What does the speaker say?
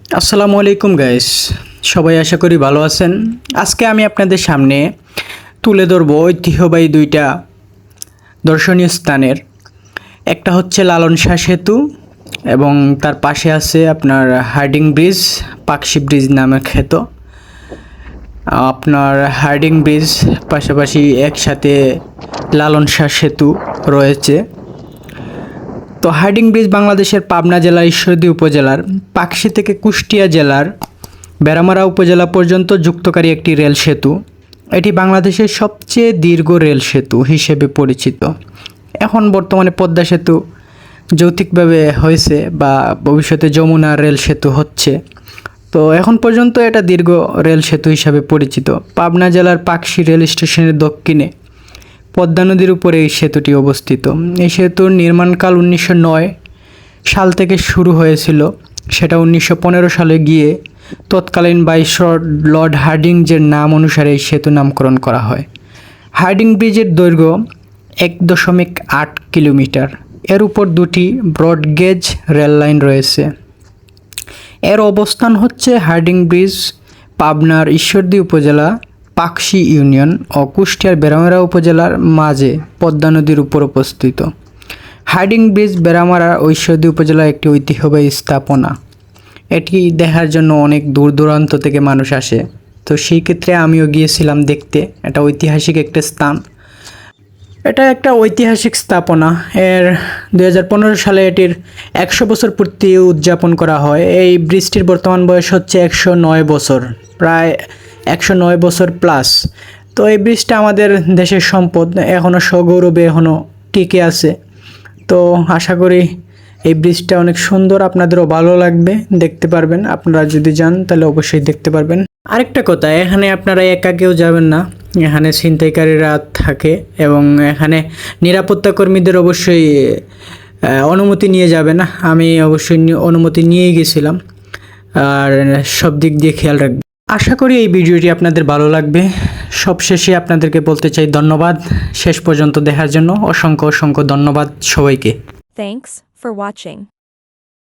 আসসালামু আলাইকুম গাইস, সবাই আশা করি ভালো আছেন। আজকে আমি আপনাদের সামনে তুলে ধরব ঐতিহ্যবাহী দুইটা দর্শনীয় স্থানের। একটা হচ্ছে লালন শাহ সেতু এবং তার পাশে আছে আপনার হার্ডিং ব্রিজ, পাকশি ব্রিজ নামে খ্যাত। আপনার হার্ডিং ব্রিজ পাশাপাশি একসাথে লালন শাহ সেতু রয়েছে। তো হার্ডিং ব্রিজ বাংলাদেশের পাবনা জেলার ঈশ্বরদী উপজেলার পাকশি থেকে কুষ্টিয়া জেলার বেড়ামারা উপজেলা পর্যন্ত যুক্তকারী একটি রেল সেতু। এটি বাংলাদেশের সবচেয়ে দীর্ঘ রেল সেতু হিসেবে পরিচিত। এখন বর্তমানে পদ্মা সেতু যৌক্তিকভাবে হয়েছে বা ভবিষ্যতে যমুনা রেল সেতু হচ্ছে। তো এখন পর্যন্ত এটা দীর্ঘ রেল সেতু হিসাবে পরিচিত। পাবনা জেলার পাকশি রেল স্টেশনের দক্ষিণে পদ্মা নদীর উপরে এই সেতুটি অবস্থিত। এই সেতুর নির্মাণকাল 1909 সাল থেকে শুরু হয়েছিল। সেটা 1915 সালে গিয়ে তৎকালীন ভাইসরয় লর্ড হার্ডিঞ্জের নাম অনুসারে এই সেতু নামকরণ করা হয়। হার্ডিং ব্রিজের দৈর্ঘ্য 1.8 কিলোমিটার। এর উপর দুটি ব্রডগেজ রেল লাইন রয়েছে। এর অবস্থান হচ্ছে হার্ডিং ব্রিজ পাবনার ঈশ্বরদী উপজেলা পাকশি ইউনিয়ন ও কুষ্টিয়ার বেড়ামারা উপজেলার মাঝে পদ্মা নদীর উপর অবস্থিত। হার্ডিং ব্রিজ বেড়ামারা ও ঈশ্বরদী উপজেলার একটি ঐতিহ্যবাহী স্থাপনা। এটি দেখার জন্য অনেক দূর দূরান্ত থেকে মানুষ আসে। তো সেই ক্ষেত্রে আমিও গিয়েছিলাম দেখতে। এটা ঐতিহাসিক একটা স্থান। এটা একটা ঐতিহাসিক স্থাপনা। এর 2015 সালে এটির 100 বছর পূর্তি উদযাপন করা হয়। এই ব্রিজটির বর্তমান বয়স হচ্ছে 109 বছর, প্রায় 109 বছর প্লাস। তো এই ব্রিজটা আমাদের দেশের সম্পদ, এখনও সগৌরবে এখনও টিকে আছে। তো আশা করি এই ব্রিজটা অনেক সুন্দর, আপনাদেরও ভালো লাগবে, দেখতে পারবেন। আপনারা যদি যান তাহলে অবশ্যই দেখতে পারবেন। আরেকটা কথা, এখানে আপনারা একা কেউ যাবেন না, এখানে ছিনতাইকারীরা থাকে এবং এখানে নিরাপত্তা কর্মীদের অবশ্যই অনুমতি নিয়ে যাবেন। আমি অবশ্যই অনুমতি নিয়েই গেছিলাম, আর সব দিক দিয়ে খেয়াল রাখবেন। আশা করি এই ভিডিওটি আপনাদের ভালো লাগবে। সবশেষে আপনাদেরকে বলতে চাই ধন্যবাদ। শেষ পর্যন্ত দেখার জন্য অসংখ্য অসংখ্য ধন্যবাদ সবাইকে। Thanks for watching.